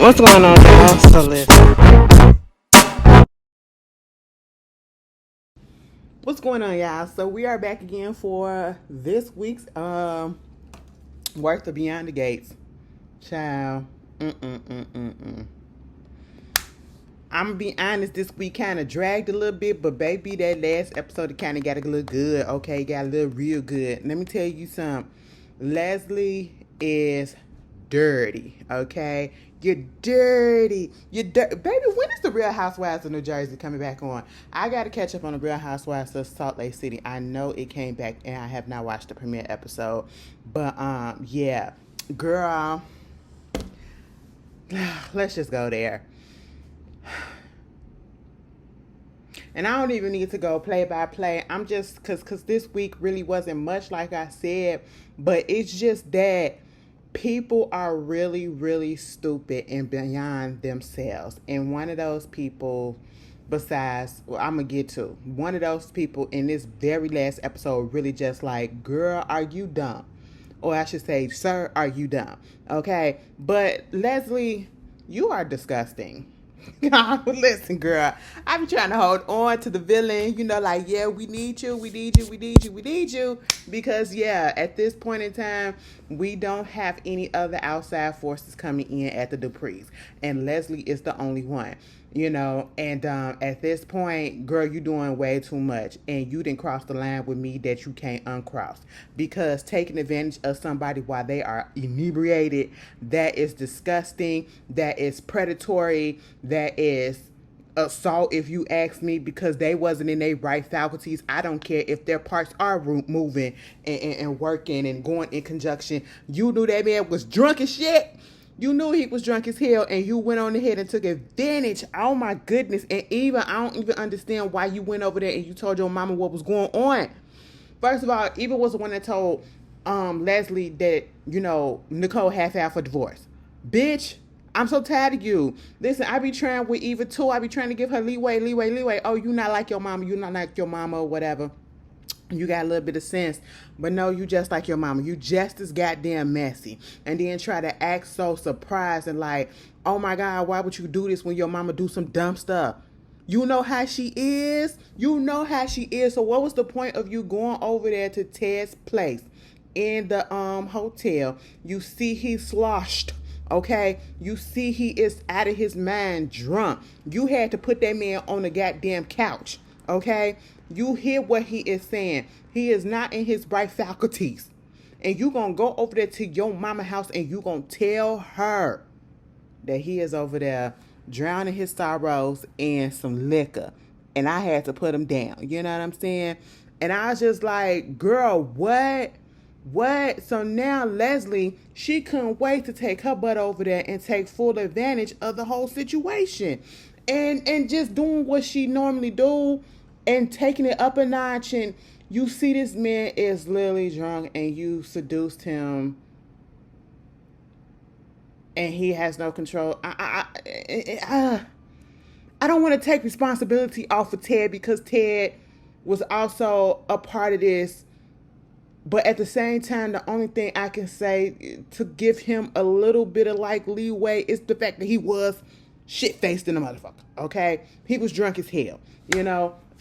What's going on, y'all? So listen. What's going on, y'all? So we are back again for this week's worth of Beyond the Gates. Child. I'm gonna be honest, this week kind of dragged a little bit, but baby, that last episode it kind of got a little good. Okay, got a little real good. Let me tell you something. Leslie is dirty. Okay, you're dirty. You're dirty, baby. When is the Real Housewives of New Jersey coming back on? I gotta catch up on the Real Housewives of Salt Lake City. I know it came back, and I have not watched the premiere episode, but yeah, girl. Let's just go there. And I don't even need to go play by play. I'm just, cause this week really wasn't much like I said, but it's just that people are really, really stupid and beyond themselves. And one of those people, besides, well, I'm gonna get to one of those people in this very last episode, really just like, girl, are you dumb? Or I should say, sir, are you dumb? Okay, but Leslie, you are disgusting. Listen, girl, I be trying to hold on to the villain, like, yeah, we need you, we need you, we need you, we need you. Because, yeah, at this point in time, we don't have any other outside forces coming in at the Duprees. And Leslie is the only one, And at this point, girl, you doing way too much. And you didn't cross the line with me that you can't uncross. Because taking advantage of somebody while they are inebriated, that is disgusting, that is predatory, that is assault, if you ask me, because they wasn't in their right faculties. I don't care if their parts are moving and working and going in conjunction. You knew that man was drunk as shit. You knew he was drunk as hell, and you went on ahead and took advantage. Oh my goodness. And even I don't even understand why you went over there and you told your mama what was going on. First of all, Eva was the one that told Leslie that, Nicole half out for divorce. Bitch, I'm so tired of you. Listen, I be trying with Eva too. I be trying to give her leeway. Oh, you not like your mama. You not like your mama or whatever. You got a little bit of sense. But no, you just like your mama. You just as goddamn messy. And then try to act so surprised and like, oh my God, why would you do this when your mama do some dumb stuff? You know how she is. You know how she is. So what was the point of you going over there to Ted's place in the hotel? You see he sloshed. Okay, you see he is out of his mind, drunk. You had to put that man on the goddamn couch. Okay, you hear what he is saying. He is not in his right faculties. And you gonna go over there to your mama house and you gonna tell her that he is over there drowning his sorrows in some liquor. And I had to put him down. You know what I'm saying? And I was just like, girl, what? What? So now Leslie, she couldn't wait to take her butt over there and take full advantage of the whole situation. And just doing what she normally do and taking it up a notch. And you see this man is literally drunk and you seduced him and he has no control. I don't want to take responsibility off of Ted because Ted was also a part of this. But at the same time, the only thing I can say to give him a little bit of like leeway is the fact that he was shit-faced in the motherfucker, okay? He was drunk as hell,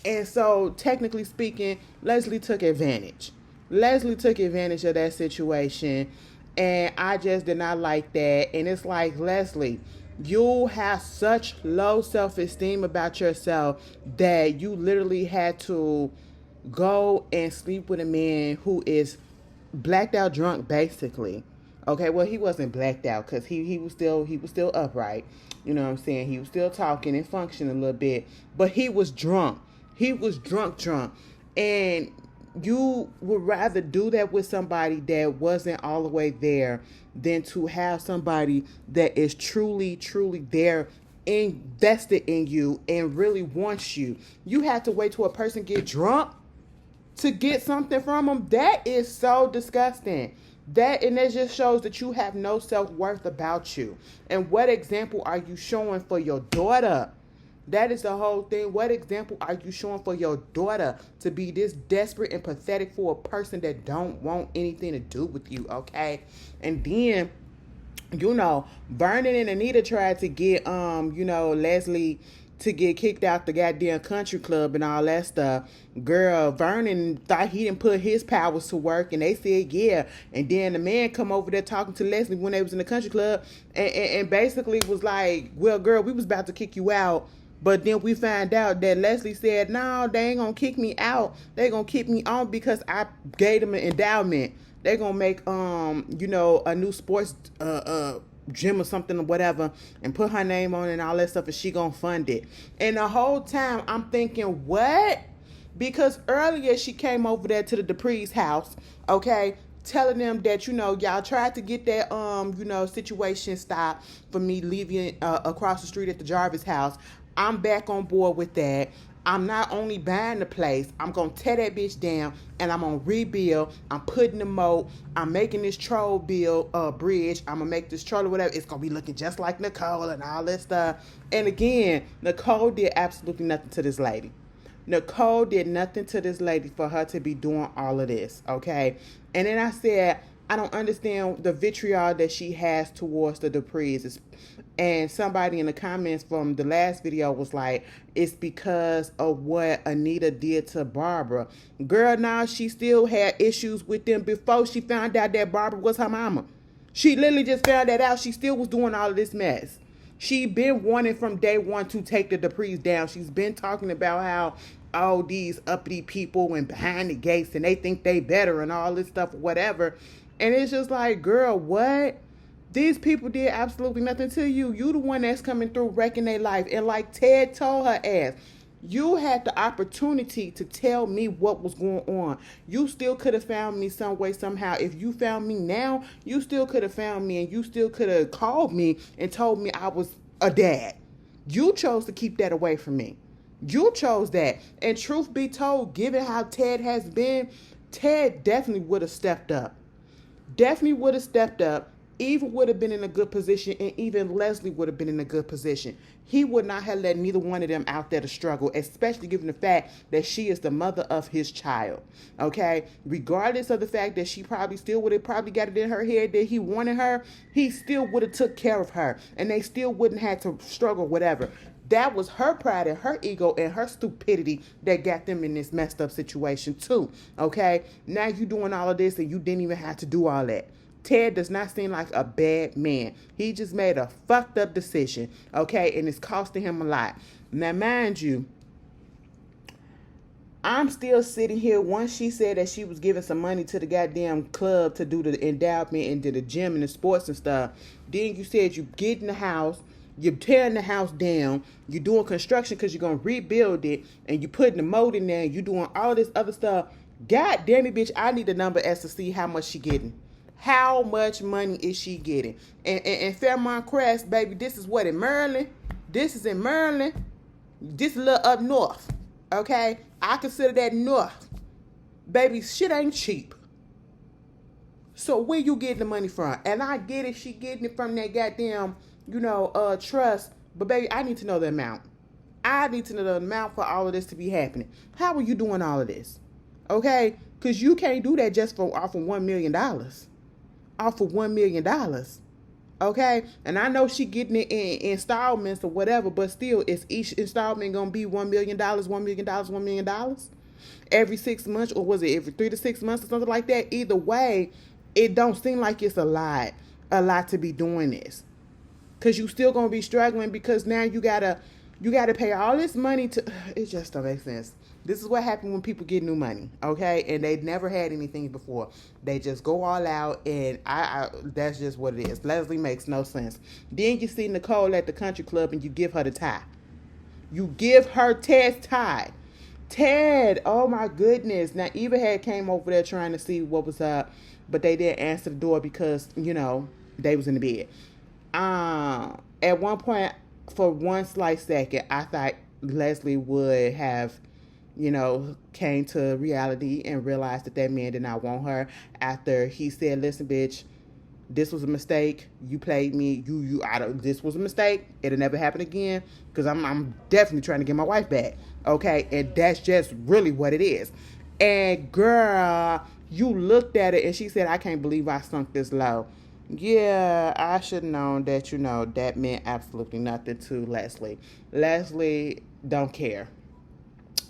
And so, technically speaking, Leslie took advantage. Leslie took advantage of that situation, and I just did not like that. And it's like, Leslie, you have such low self-esteem about yourself that you literally had to go and sleep with a man who is blacked out drunk, basically. Okay, well, he wasn't blacked out because he was still upright. You know what I'm saying? He was still talking and functioning a little bit, but he was drunk. He was drunk, and you would rather do that with somebody that wasn't all the way there than to have somebody that is truly, truly there, invested in you and really wants you. You have to wait till a person get drunk to get something from them. That is so disgusting. And that just shows that you have no self-worth about you. And what example are you showing for your daughter? That is the whole thing. What example are you showing for your daughter to be this desperate and pathetic for a person that don't want anything to do with you, okay? And then Vernon and Anita tried to get Leslie to get kicked out the goddamn country club and all that stuff. Girl, Vernon thought he didn't put his powers to work, and they said yeah. And then the man come over there talking to Leslie when they was in the country club, and basically was like, well, girl, we was about to kick you out. But then we find out that Leslie said, no, they ain't gonna kick me out. They gonna kick me on because I gave them an endowment. They gonna make a new sports gym or something or whatever, and put her name on it and all that stuff, and she gonna fund it. And the whole time I'm thinking, what? Because earlier she came over there to the Dupree's house, okay, telling them that y'all tried to get that situation stopped for me leaving across the street at the Jarvis house. I'm back on board with that. I'm not only buying the place, I'm going to tear that bitch down, and I'm going to rebuild. I'm putting the moat. I'm making this troll bridge. I'm going to make this troll or whatever. It's going to be looking just like Nicole and all that stuff. And again, Nicole did absolutely nothing to this lady. Nicole did nothing to this lady for her to be doing all of this, okay? And then I said, I don't understand the vitriol that she has towards the Duprees. And somebody in the comments from the last video was like, it's because of what Anita did to Barbara. Girl, now she still had issues with them before she found out that Barbara was her mama. She literally just found that out. She still was doing all of this mess. She been wanting from day one to take the Duprees down. She's been talking about how all these uppity people and behind the gates and they think they better and all this stuff, whatever. And it's just like, girl, what? These people did absolutely nothing to you. You the one that's coming through wrecking their life. And like Ted told her ass, you had the opportunity to tell me what was going on. You still could have found me some way, somehow. If you found me now, you still could have found me, and you still could have called me and told me I was a dad. You chose to keep that away from me. You chose that. And truth be told, given how Ted has been, Ted definitely would have stepped up. Definitely would have stepped up. Even would have been in a good position, and even Leslie would have been in a good position. He would not have let neither one of them out there to struggle, especially given the fact that she is the mother of his child. Okay? Regardless of the fact that she probably still would have probably got it in her head that he wanted her, he still would have took care of her, and they still wouldn't have to struggle, whatever. That was her pride and her ego and her stupidity that got them in this messed up situation too. Okay? Now you doing all of this and you didn't even have to do all that. Ted does not seem like a bad man. He just made a fucked up decision, okay? And it's costing him a lot. Now, mind you, I'm still sitting here. Once she said that she was giving some money to the goddamn club to do the endowment and to the gym and the sports and stuff. Then you said you get in the house, you're tearing the house down, you're doing construction because you're going to rebuild it, and you're putting the mold in there, and you're doing all this other stuff. God damn it, bitch, I need a number as to see how much she getting. How much money is she getting? And Fairmont Crest, baby, this is what, in Maryland? This is in Maryland. This is a little up north, okay? I consider that north. Baby, shit ain't cheap. So where you getting the money from? And I get it, she getting it from that goddamn, trust. But baby, I need to know the amount. I need to know the amount for all of this to be happening. How are you doing all of this? Okay? Because you can't do that just off of $1 million. Off of $1 million. Okay? And I know she getting it in installments or whatever, but still, is each installment going to be $1 million, $1 million, $1 million? Every 6 months, or was it every 3 to 6 months or something like that? Either way, it don't seem like it's a lot to be doing this. Because you still going to be struggling because now you gotta pay all this money to, it just don't make sense. This is what happens when people get new money, okay? And they've never had anything before. They just go all out, and I that's just what it is. Leslie makes no sense. Then you see Nicole at the country club, and you give her the tie. You give her Ted's tie. Ted, oh my goodness. Now, Eva had came over there trying to see what was up, but they didn't answer the door because, they was in the bed. At one point, for one slight second, I thought Leslie would have came to reality and realized that man did not want her after he said, listen, bitch, this was a mistake. You played me. This was a mistake. It'll never happen again because I'm definitely trying to get my wife back. Okay. And that's just really what it is. And girl, you looked at it and she said, I can't believe I sunk this low. Yeah, I should have known that, that meant absolutely nothing to Leslie. Leslie don't care.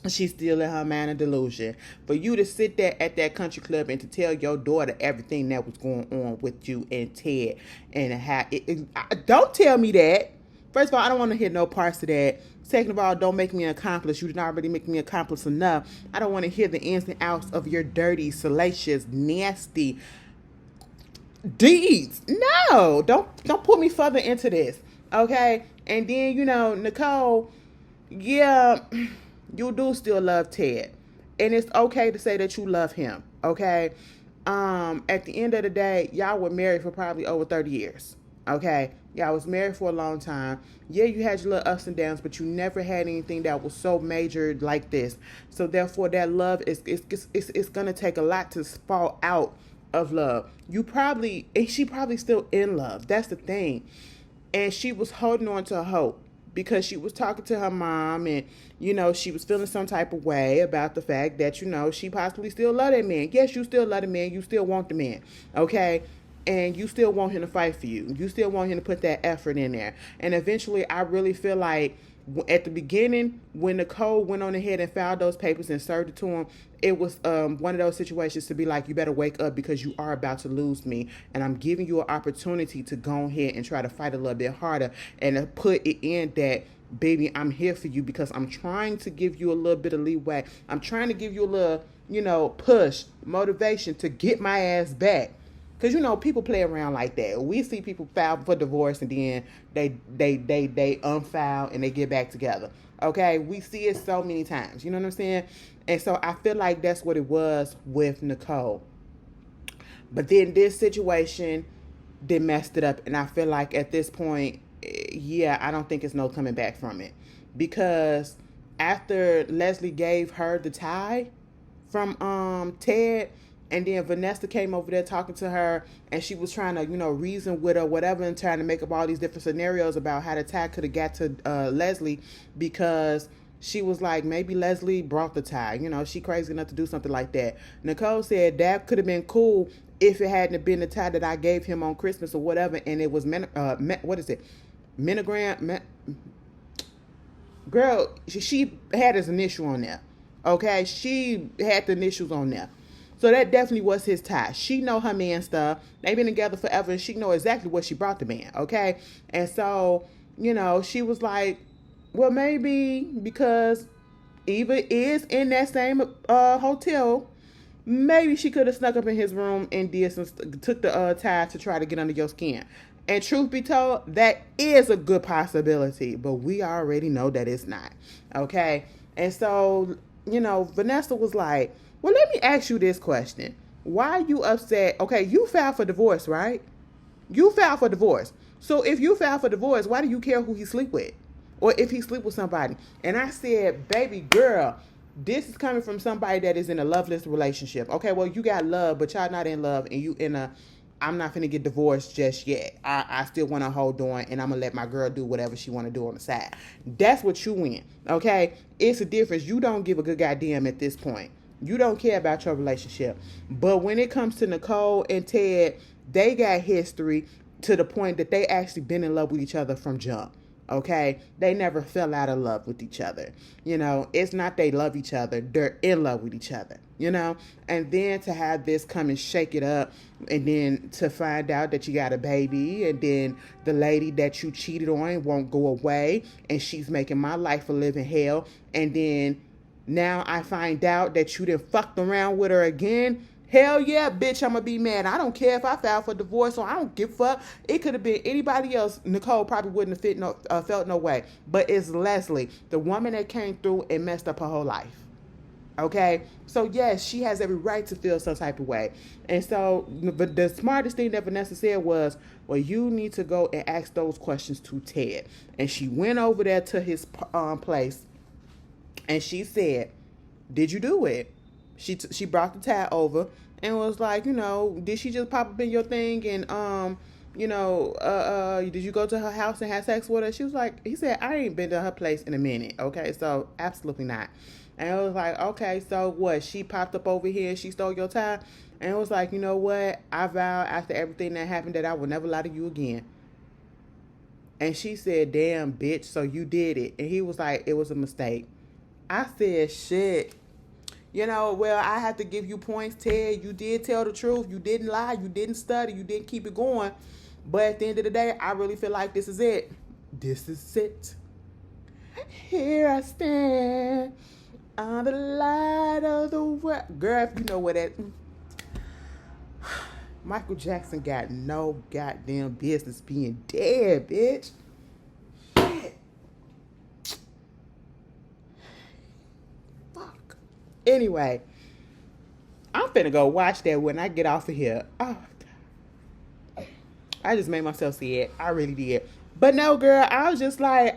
She's still in her man of delusion. For you to sit there at that country club and to tell your daughter everything that was going on with you and Ted and how don't tell me that. First of all, I don't want to hear no parts of that. Second of all, don't make me an accomplice. You didn't already make me an accomplice enough. I don't want to hear the ins and outs of your dirty, salacious, nasty deeds. No, don't put me further into this. Okay? And then, Nicole, yeah, you do still love Ted. And it's okay to say that you love him. Okay? At the end of the day, y'all were married for probably over 30 years. Okay? Y'all was married for a long time. Yeah, you had your little ups and downs, but you never had anything that was so major like this. So therefore, that love it's gonna take a lot to fall out of love. She probably still in love. That's the thing. And she was holding on to hope because she was talking to her mom and, she was feeling some type of way about the fact that, she possibly still love that man. Yes, you still love the man. You still want the man. Okay? And you still want him to fight for you. You still want him to put that effort in there. And eventually, I really feel like at the beginning, when Nicole went on ahead and filed those papers and served it to him, it was one of those situations to be like, you better wake up because you are about to lose me. And I'm giving you an opportunity to go ahead and try to fight a little bit harder and to put it in that, baby, I'm here for you because I'm trying to give you a little bit of leeway. I'm trying to give you a little, push, motivation to get my ass back. Because, people play around like that. We see people file for divorce and then they unfile and they get back together. Okay? We see it so many times. You know what I'm saying? And so I feel like that's what it was with Nicole. But then this situation, they messed it up. And I feel like at this point, yeah, I don't think it's no coming back from it. Because after Leslie gave her the tie from Ted, and then Vanessa came over there talking to her, and she was trying to, reason with her, whatever, and trying to make up all these different scenarios about how the tie could have got to Leslie, because she was like, maybe Leslie brought the tie. She crazy enough to do something like that. Nicole said that could have been cool if it hadn't been the tie that I gave him on Christmas or whatever, and it was, what is it? Girl, she had his initial on there. Okay? She had the initials on there. So that definitely was his tie. She know her man stuff. They've been together forever, and she know exactly what she brought the man, okay? And so, she was like, well, maybe because Eva is in that same hotel, maybe she could have snuck up in his room and took the tie to try to get under your skin. And truth be told, that is a good possibility, but we already know that it's not, okay? And so, Vanessa was like, well, let me ask you this question. Why are you upset? Okay, you filed for divorce, right? You filed for divorce. So if you filed for divorce, why do you care who he sleep with? Or if he sleep with somebody? And I said, baby girl, this is coming from somebody that is in a loveless relationship. Okay, well, you got love, but y'all not in love, and you in a, I'm not finna get divorced just yet. I still want to hold on, and I'm going to let my girl do whatever she want to do on the side. That's what you in, okay? It's a difference. You don't give a good goddamn at this point. You don't care about your relationship. But when it comes to Nicole and Ted, they got history to the point that they actually been in love with each other from jump. Okay? They never fell out of love with each other. It's not they love each other. They're in love with each other. And then to have this come and shake it up, and then to find out that you got a baby, and then the lady that you cheated on won't go away, and she's making my life a living hell, and then now I find out that you done fucked around with her again. Hell yeah, bitch, I'm going to be mad. I don't care if I filed for divorce, or I don't give a fuck. It could have been anybody else. Nicole probably wouldn't have felt no way. But it's Leslie, the woman that came through and messed up her whole life. Okay? So, yes, she has every right to feel some type of way. And so, the smartest thing that Vanessa said was, well, you need to go and ask those questions to Ted. And she went over there to his place. And she said, did you do it? She brought the tie over and was like, did she just pop up in your thing and did you go to her house and have sex with her? She was like, he said, I ain't been to her place in a minute. Okay, so absolutely not. And it was like, okay, so what? She popped up over here and she stole your time? And it was like, you know what? I vow after everything that happened that I will never lie to you again. And she said, damn, bitch, so you did it. And he was like, it was a mistake. I said, shit. Well, I have to give you points, Ted. You did tell the truth. You didn't lie. You didn't study. You didn't keep it going. But at the end of the day, I really feel like this is it. This is it. Here I stand on the light of the world. Girl, if you know what that... Michael Jackson got no goddamn business being dead, bitch. Shit. Fuck. Anyway, I'm finna go watch that when I get off of here. Oh, God. I just made myself see it. I really did. But no, girl, I was just like,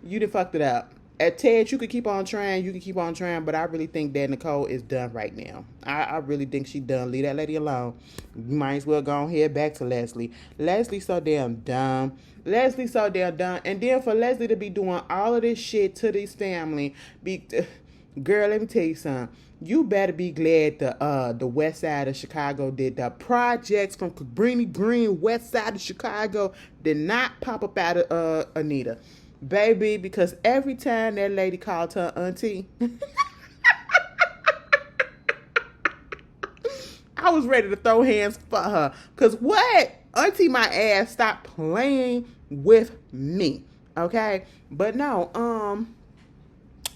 you done fucked it up. At Ted, you could keep on trying, but I really think that Nicole is done right now. I really think she done. Leave that lady alone. You might as well go ahead back to Leslie. Leslie's so damn dumb. And then for Leslie to be doing all of this shit to this family, girl, let me tell you something. You better be glad the west side of Chicago did the projects from Cabrini Green, west side of Chicago, did not pop up out of Anita. Baby, because every time that lady called her auntie, I was ready to throw hands for her. Because what? Auntie my ass, stop playing with me. Okay? But no,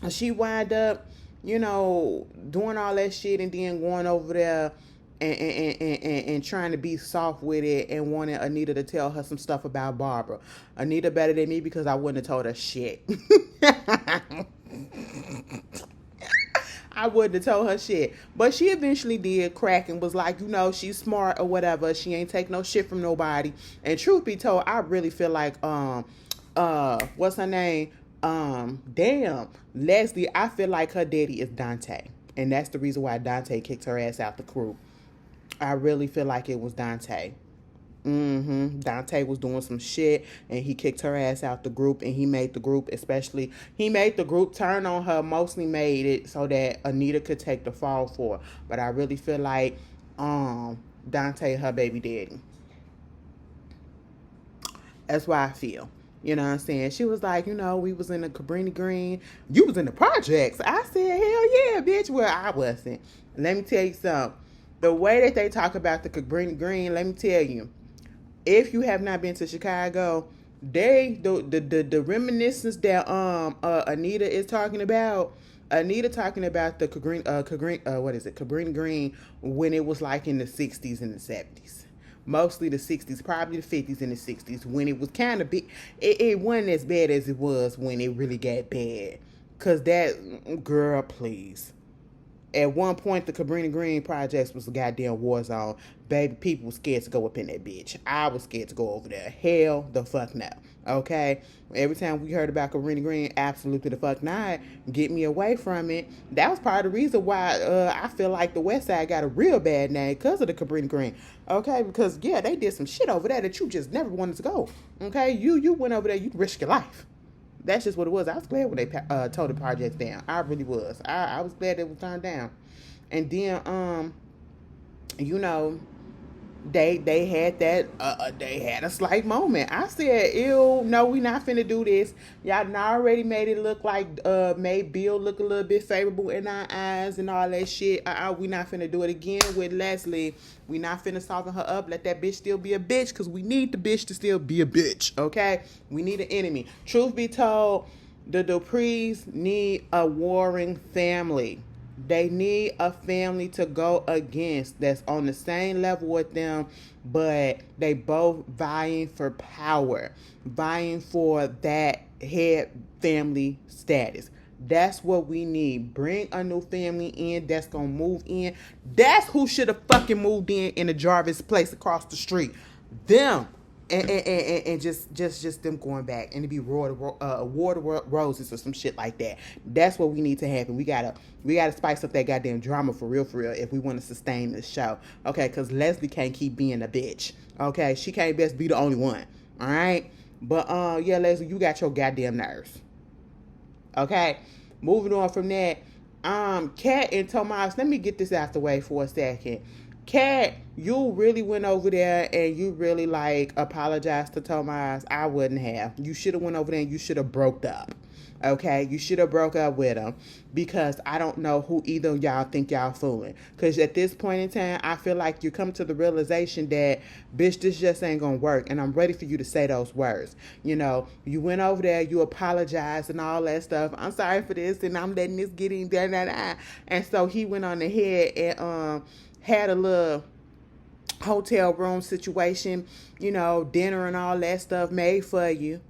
she wound up, doing all that shit and then going over there and trying to be soft with it and wanting Anita to tell her some stuff about Barbara. Anita better than me because I wouldn't have told her shit. I wouldn't have told her shit. But she eventually did crack and was like, she's smart or whatever. She ain't take no shit from nobody. And truth be told, I really feel like, what's her name? Damn, Leslie, I feel like her daddy is Dante. And that's the reason why Dante kicked her ass out the crew. I really feel like it was Dante. Dante was doing some shit and he kicked her ass out the group, and he made the group turn on her, mostly made it so that Anita could take the fall for her. But I really feel like Dante her baby daddy. That's why I feel. You know what I'm saying? She was like, we was in the Cabrini Green. You was in the projects. I said, hell yeah, bitch. Well, I wasn't. Let me tell you something. The way that they talk about the Cabrini Green, let me tell you, if you have not been to Chicago, the reminiscence that Anita is talking about. Anita talking about the Cabrini Green when it was like in the 60s and the 70s. Mostly the 60s, probably the 50s and the 60s, when it was kind of big. It wasn't as bad as it was when it really got bad. Because that, girl, please. At one point, the Cabrini Green projects was a goddamn war zone. Baby, people were scared to go up in that bitch. I was scared to go over there. Hell the fuck no. Okay? Every time we heard about Cabrini Green, absolutely the fuck not. Get me away from it. That was part of the reason why I feel like the West Side got a real bad name because of the Cabrini Green. Okay? Because, yeah, they did some shit over there that you just never wanted to go. Okay? You went over there, you risked your life. That's just what it was. I was glad when they tore the projects down. I really was. I was glad it was turned down. And then, they had that, they had a slight moment. I said, ew, no, we not finna do this. Y'all already made it look like, made Bill look a little bit favorable in our eyes and all that shit. We not finna do it again with Leslie. We not finna soften her up. Let that bitch still be a bitch, because we need the bitch to still be a bitch, okay? We need an enemy. Truth be told, the Duprees need a warring family. They need a family to go against that's on the same level with them, but they both vying for power, vying for that head family status. That's what we need. Bring a new family in that's gonna move in. That's who should have fucking moved in the Jarvis place across the street. Them. and just them going back and to be award roses or some shit like that. That's what we need to happen. We gotta spice up that goddamn drama for real if we want to sustain this show. Okay, because Leslie can't keep being a bitch. Okay, she can't best be the only one. All right, but yeah, Leslie, you got your goddamn nerves. Okay, moving on from that. Kat and Tomas, let me get this out the way for a second. Kat, you really went over there and you really like apologized to Tomas. I wouldn't have. You should have went over there and you should have broke up. Okay, you should have broke up with him, because I don't know who either of y'all think y'all fooling. Because at this point in time, I feel like you come to the realization that, bitch, this just ain't gonna work, and I'm ready for you to say those words. You know, you went over there, you apologized and all that stuff. I'm sorry for this, and I'm letting this get in there. And so he went on ahead and had a little hotel room situation, you know, dinner and all that stuff made for you.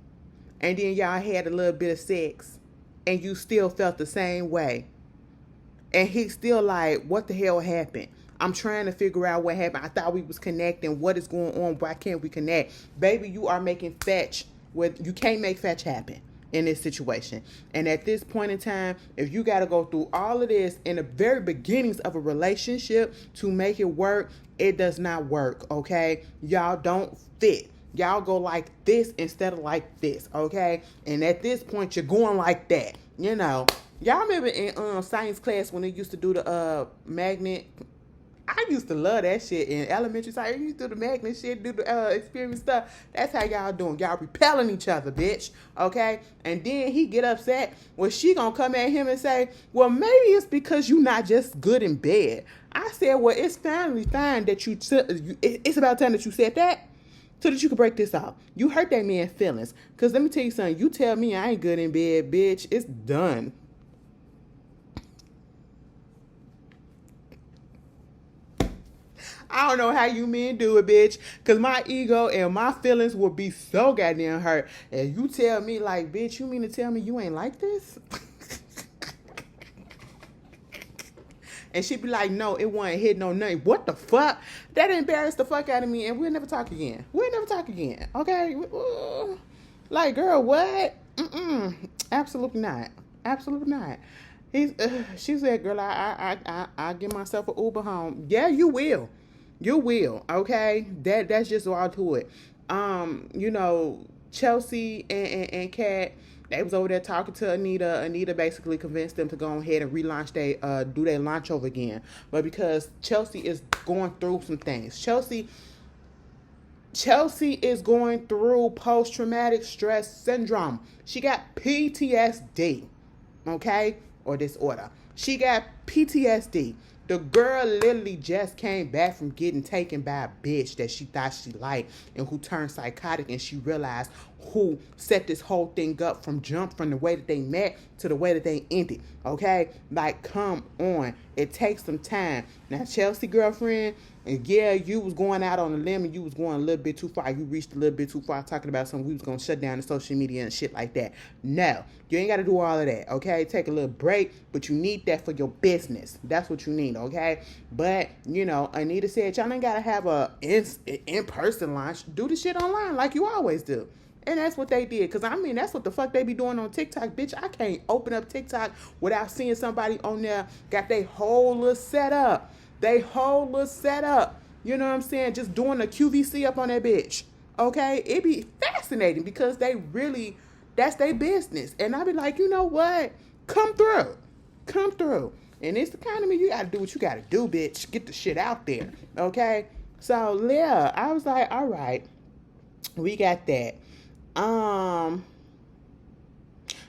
And then y'all had a little bit of sex, and you still felt the same way. And he's still like, what the hell happened? I'm trying to figure out what happened. I thought we was connecting. What is going on? Why can't we connect? Baby, you are making fetch. You can't make fetch happen in this situation. And at this point in time, if you got to go through all of this in the very beginnings of a relationship to make it work, it does not work, okay? Y'all don't fit. Y'all go like this instead of like this, okay? And at this point, you're going like that, you know. Y'all remember in science class when they used to do the magnet? I used to love that shit in elementary science. You used to do the magnet shit, do the experiment stuff. That's how y'all doing. Y'all repelling each other, bitch, okay? And then he get upset. Well, she gonna come at him and say, well, maybe it's because you not just good in bed. I said, well, it's finally fine that it's about time that you said that, so that you can break this off. You hurt that man's feelings. Because let me tell you something. You tell me I ain't good in bed, bitch. It's done. I don't know how you men do it, bitch. Because my ego and my feelings will be so goddamn hurt. And you tell me, like, bitch, you mean to tell me you ain't like this? And she'd be like, no, it wasn't hit no nothing. What the fuck? That embarrassed the fuck out of me, and we'll never talk again. Okay? Like, girl, what? Absolutely not. Absolutely not. She said, girl, I give myself an Uber home. Yeah, you will. You will, okay? That's just all to it. You know, Chelsea and Kat, they was over there talking to Anita. Anita basically convinced them to go ahead and relaunch do their launch over again. But because Chelsea is going through some things. Chelsea is going through post-traumatic stress syndrome. She got PTSD, okay? Or disorder. She got PTSD. The girl literally just came back from getting taken by a bitch that she thought she liked and who turned psychotic, and she realized who set this whole thing up from the way that they met to the way that they ended. Okay? Like, come on. It takes some time. Now, Chelsea girlfriend, and yeah, you was going out on a limb and you was going a little bit too far. You reached a little bit too far talking about something. We was going to shut down the social media and shit like that. No, you ain't got to do all of that, okay? Take a little break, but you need that for your business. That's what you need, okay? But, you know, Anita said, y'all ain't got to have a in-person launch. Do the shit online like you always do. And that's what they did. Because, I mean, that's what the fuck they be doing on TikTok. Bitch, I can't open up TikTok without seeing somebody on there got their whole little setup. You know what I'm saying? Just doing a QVC up on that bitch. Okay? It be fascinating because that's their business. And I be like, you know what? Come through. In this economy, you got to do what you got to do, bitch. Get the shit out there. Okay? So, yeah, I was like, all right. We got that.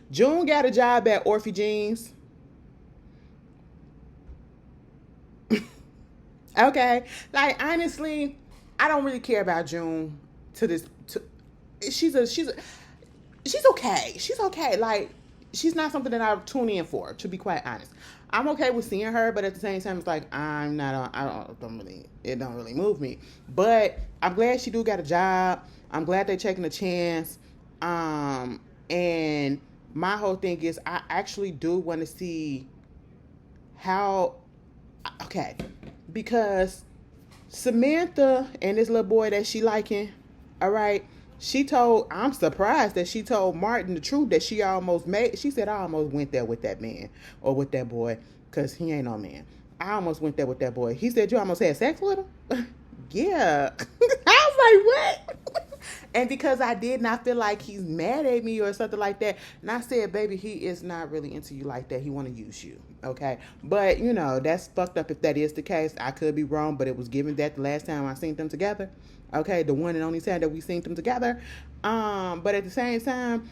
June got a job at Orphe Jeans. Okay, like, honestly, I don't really care about June she's okay. She's okay. Like, she's not something that I tune in for, to be quite honest. I'm okay with seeing her, but at the same time, it's like, it don't really move me. But I'm glad she do got a job. I'm glad they're taking a chance. And my whole thing is, I actually do want to see because Samantha and this little boy that she liking, All right. I'm surprised that she told Martin the truth that she almost made. She said, I almost went there with that man or with that boy because he ain't no man. I almost went there with that boy. He said, you almost had sex with him? Yeah. I was like, what? And because I did not feel like he's mad at me or something like that. And I said, baby, he is not really into you like that. He want to use you. Okay. But, that's fucked up if that is the case. I could be wrong, but it was given that the last time I seen them together. Okay. The one and only time that we seen them together. But at the same time,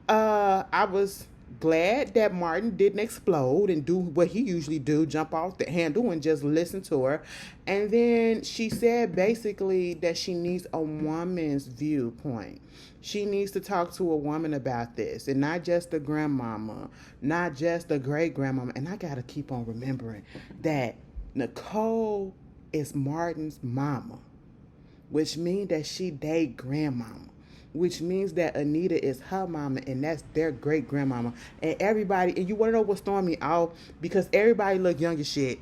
I was glad that Martin didn't explode and do what he usually do, jump off the handle and just listen to her. And then she said basically that she needs a woman's viewpoint. She needs to talk to a woman about this, and not just a grandmama, not just a great grandmama. And I got to keep on remembering that Nicole is Martin's mama, which means that she date grandmama, which means that Anita is her mama, and that's their great grandmama. And everybody, and you want to know what's throwing me off? Because everybody look young as shit.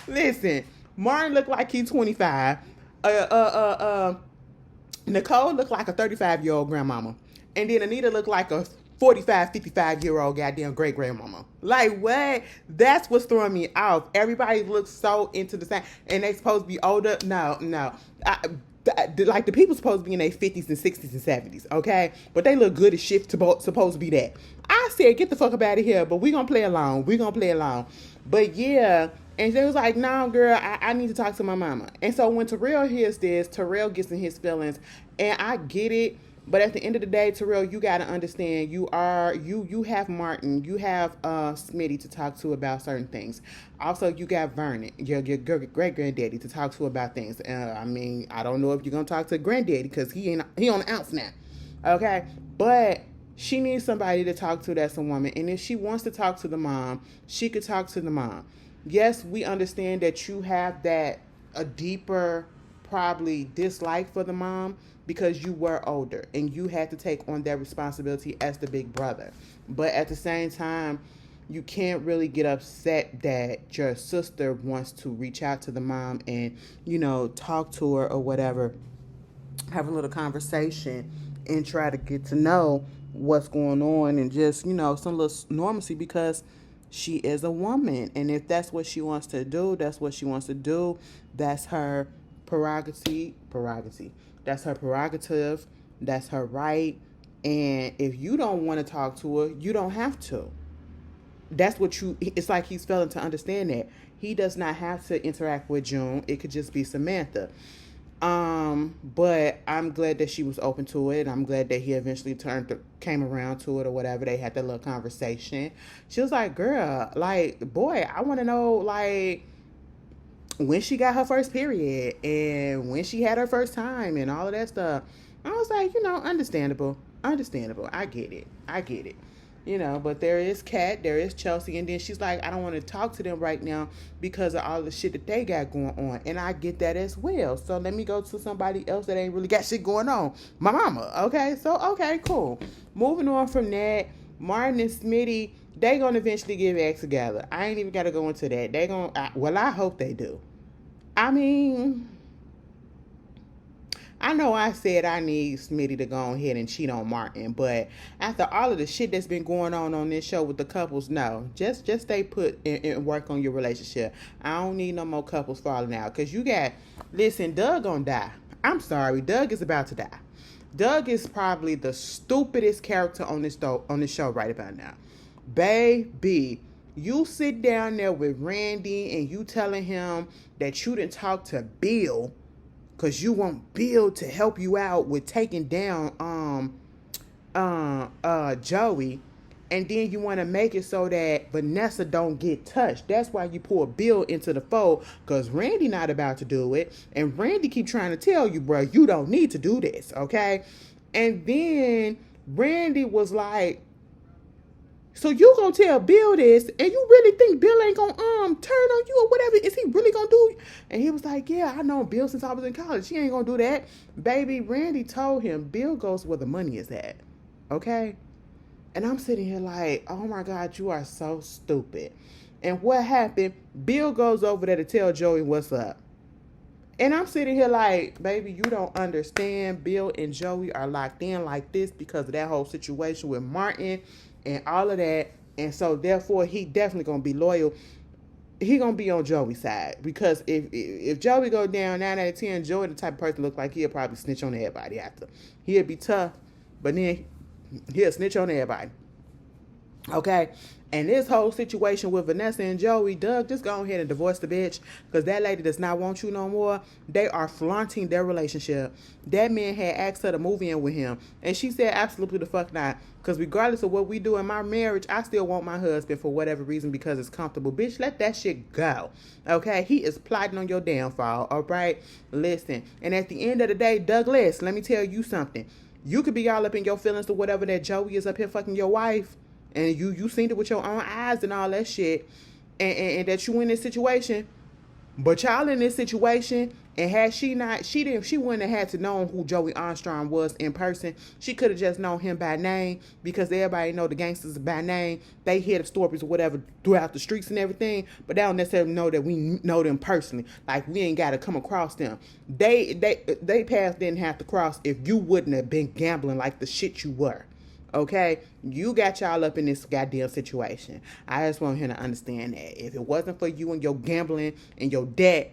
Listen, Martin looked like he's 25. Nicole looked like a 35-year-old grandmama. And then Anita looked like a 45, 55-year-old goddamn great grandmama. Like, what? That's what's throwing me off. Everybody looks so into the same, and they supposed to be older. No. Like, the people supposed to be in their 50s and 60s and 70s, okay? But they look good as shit, supposed to be that. I said, get the fuck up out of here, but we gonna play along. But yeah, and they was like, no, girl, I need to talk to my mama. And so when Terrell hears this, Terrell gets in his feelings, and I get it. But at the end of the day, Terrell, you got to understand, you have Martin, you have Smitty to talk to about certain things. Also, you got Vernon, your great-granddaddy, to talk to about things. I don't know if you're going to talk to granddaddy because he on the outs now. Okay? But she needs somebody to talk to that's a woman. And if she wants to talk to the mom, she could talk to the mom. Yes, we understand that you have a deeper, probably, dislike for the mom, because you were older and you had to take on that responsibility as the big brother. But at the same time, you can't really get upset that your sister wants to reach out to the mom and, talk to her or whatever, have a little conversation and try to get to know what's going on and just, some little normalcy, because she is a woman. And if that's what she wants to do, that's what she wants to do. That's her prerogative. That's her prerogative. That's her right. And if you don't want to talk to her, you don't have to. It's like he's failing to understand that. He does not have to interact with June. It could just be Samantha. But I'm glad that she was open to it. I'm glad that he eventually came around to it or whatever. They had that little conversation. She was like, girl, like, boy, I want to know, like, when she got her first period and when she had her first time and all of that stuff. I was like, understandable. I get it. But there is Kat, there is Chelsea, and then she's like, I don't want to talk to them right now because of all the shit that they got going on. And I get that as well. So let me go to somebody else that ain't really got shit going on. My mama. Okay. So, okay, cool. Moving on from that, Martin and Smitty, they gonna eventually get back together. I ain't even gotta go into that. I hope they do. I know I said I need Smitty to go ahead and cheat on Martin, but after all of the shit that's been going on this show with the couples, no. Just stay put and work on your relationship. I don't need no more couples falling out. Because Doug gonna die. I'm sorry, Doug is about to die. Doug is probably the stupidest character on this show right about now. Baby, you sit down there with Randy and you telling him that you didn't talk to Bill because you want Bill to help you out with taking down Joey, and then you want to make it so that Vanessa don't get touched. That's why you pull Bill into the fold, because Randy not about to do it, and Randy keep trying to tell you, bro, you don't need to do this, okay? And then Randy was like, so you gonna tell Bill this, and you really think Bill ain't gonna turn on you or whatever? Is he really gonna do? And he was like, yeah, I know Bill since I was in college. He ain't gonna do that. Baby, Randy told him Bill goes where the money is at. Okay? And I'm sitting here like, oh my God, you are so stupid. And what happened? Bill goes over there to tell Joey what's up. And I'm sitting here like, baby, you don't understand. Bill and Joey are locked in like this because of that whole situation with Martin and all of that. And so therefore he definitely gonna be loyal. He gonna be on Joey's side. Because if Joey go down 9 out of 10, Joey the type of person look like he'll probably snitch on everybody after. He'll be tough, but then he'll snitch on everybody. Okay, and this whole situation with Vanessa and Joey, Doug, just go ahead and divorce the bitch because that lady does not want you no more. They are flaunting their relationship. That man had asked her to move in with him, and she said absolutely the fuck not. Because regardless of what we do in my marriage, I still want my husband for whatever reason because it's comfortable. Bitch, let that shit go. Okay, he is plotting on your downfall. All right, listen. And at the end of the day, Douglas, let me tell you something. You could be all up in your feelings or whatever that Joey is up here fucking your wife. And you seen it with your own eyes and all that shit. And that you in this situation. But y'all in this situation. And had she not, she wouldn't have had to know who Joey Armstrong was in person. She could have just known him by name. Because everybody know the gangsters by name. They hear the stories or whatever throughout the streets and everything. But they don't necessarily know that we know them personally. Like we ain't got to come across them. They paths didn't have to cross if you wouldn't have been gambling like the shit you were. Okay, you got y'all up in this goddamn situation. I just want him to understand that. If it wasn't for you and your gambling and your debt,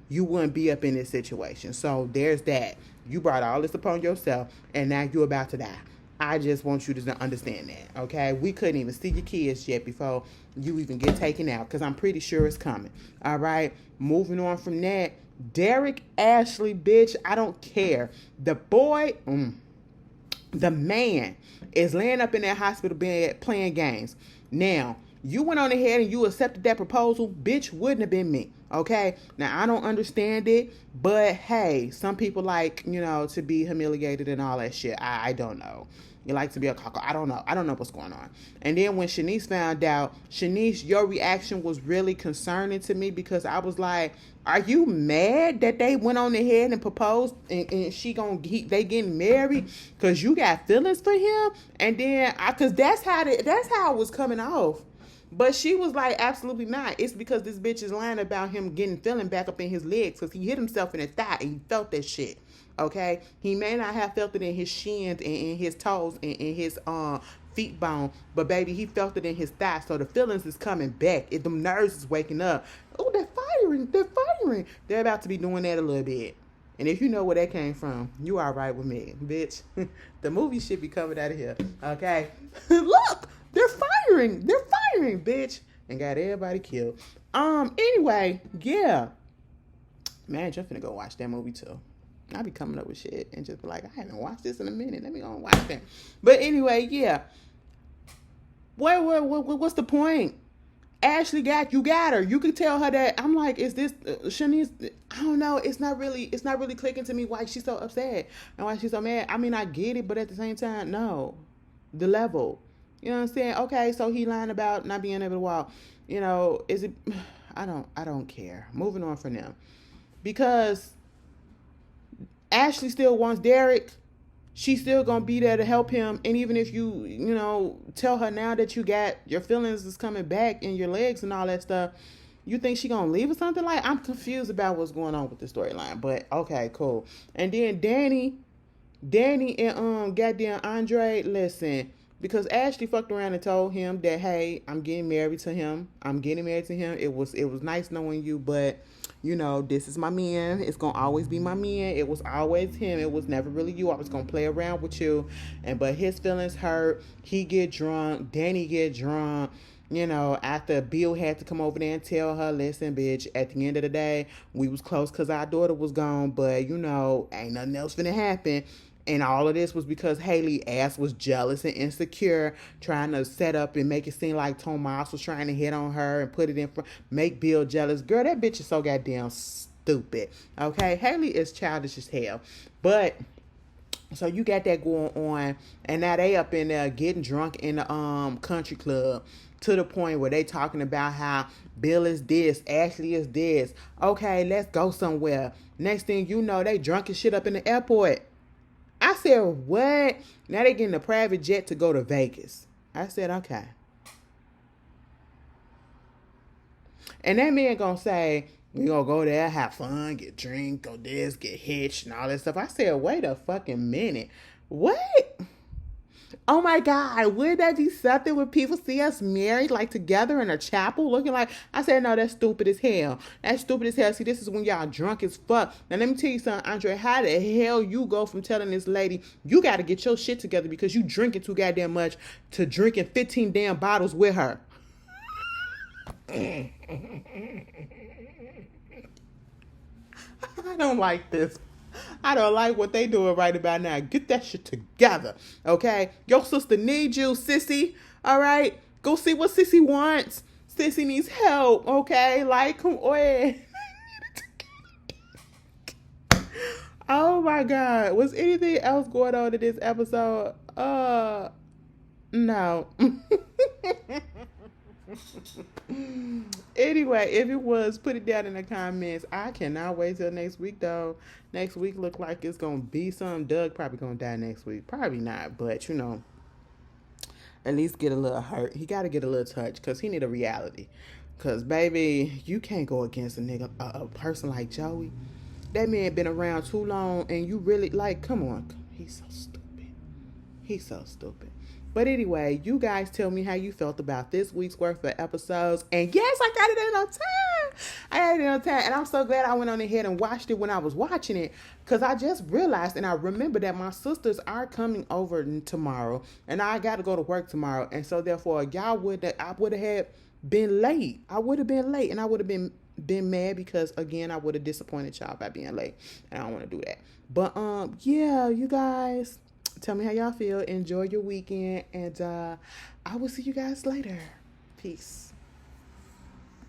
you wouldn't be up in this situation. So there's that. You brought all this upon yourself, and now you're about to die. I just want you to understand that, okay? We couldn't even see your kids yet before you even get taken out, because I'm pretty sure it's coming, all right? Moving on from that, Derek Ashley, bitch, I don't care. The boy... The man is laying up in that hospital bed playing games. Now, you went on ahead and you accepted that proposal. Bitch, wouldn't have been me. Okay? Now, I don't understand it. But, hey, some people like, to be humiliated and all that shit. I don't know. You like to be a cocker. I don't know. I don't know what's going on. And then when Shanice found out, Shanice, your reaction was really concerning to me because I was like, are you mad that they went on ahead and proposed and they getting married because you got feelings for him? And then because that's how it was coming off. But she was like, absolutely not. It's because this bitch is lying about him getting feeling back up in his legs because he hit himself in the thigh and he felt that shit. Okay? He may not have felt it in his shins and in his toes and in his feet bone, but baby, he felt it in his thigh. So the feelings is coming back. The nerves is waking up. Oh, they're firing. They're about to be doing that a little bit. And if you know where that came from, you all right with me, bitch. The movie should be coming out of here. Okay? Look! They're firing, bitch. And got everybody killed. Anyway, yeah. Man, just finna go watch that movie too. I be coming up with shit and just be like, I haven't watched this in a minute. Let me go and watch that. But anyway, yeah. What's the point? Ashley got her. You can tell her that. I'm like, is this Shanice? I don't know. It's not really clicking to me why she's so upset and why she's so mad. I mean, I get it, but at the same time, no. The level. You know what I'm saying? Okay, so he lying about not being able to walk. Is it? I don't care. Moving on from them. Because Ashley still wants Derek. She's still going to be there to help him. And even if you tell her now that you got your feelings is coming back in your legs and all that stuff, you think she going to leave or something? Like, I'm confused about what's going on with the storyline. But, okay, cool. And then Danny and goddamn Andre, listen, because Ashley fucked around and told him that, hey, I'm getting married to him. It was nice knowing you, but this is my man. It's going to always be my man. It was always him. It was never really you. I was going to play around with you. But his feelings hurt. He get drunk. Danny get drunk. After Bill had to come over there and tell her, listen, bitch, at the end of the day, we was close because our daughter was gone. But, ain't nothing else finna happen. And all of this was because Haley ass was jealous and insecure, trying to set up and make it seem like Tomas was trying to hit on her and put it in front, make Bill jealous. Girl, that bitch is so goddamn stupid. Okay, Haley is childish as hell. But so you got that going on, and now they up in there getting drunk in the country club to the point where they talking about how Bill is this, Ashley is this. Okay, let's go somewhere. Next thing you know, they drunk as shit up in the airport. I said, what? Now they getting a private jet to go to Vegas. I said, okay. And that man gonna say, We gonna go there, have fun, get drink, go this, get hitched, and all that stuff. I said, wait a fucking minute. What? Oh my God, would that be something when people see us married, like together in a chapel, looking like, I said, no, that's stupid as hell. That's stupid as hell. See, this is when y'all drunk as fuck. Now, let me tell you something, Andre, how the hell you go from telling this lady, you got to get your shit together because you drinking too goddamn much, to drinking 15 damn bottles with her? I don't like this. I don't like what they doing right about now. Get that shit together, okay? Your sister needs you, sissy, all right? Go see what sissy wants. Sissy needs help, okay? Like, come on. Oh, my God. Was anything else going on in this episode? No. Anyway, if it was, put it down in the comments. I cannot wait till next week, though. Next week look like it's gonna be some. Doug probably gonna die next week. Probably not, but at least get a little hurt. He gotta get a little touch because he need a reality. Because baby, you can't go against a person like Joey. That man been around too long, and you really like. Come on, he's so stupid. He's so stupid. But anyway, you guys tell me how you felt about this week's worth of episodes. And yes, I got it in on time. I got it in on time. And I'm so glad I went on ahead and watched it when I was watching it. Because I just realized and I remember that my sisters are coming over tomorrow. And I got to go to work tomorrow. And so therefore, I would have had been late. I would have been late. And I would have been mad because, again, I would have disappointed y'all by being late. And I don't want to do that. But, yeah, you guys, tell me how y'all feel. Enjoy your weekend. And I will see you guys later. Peace.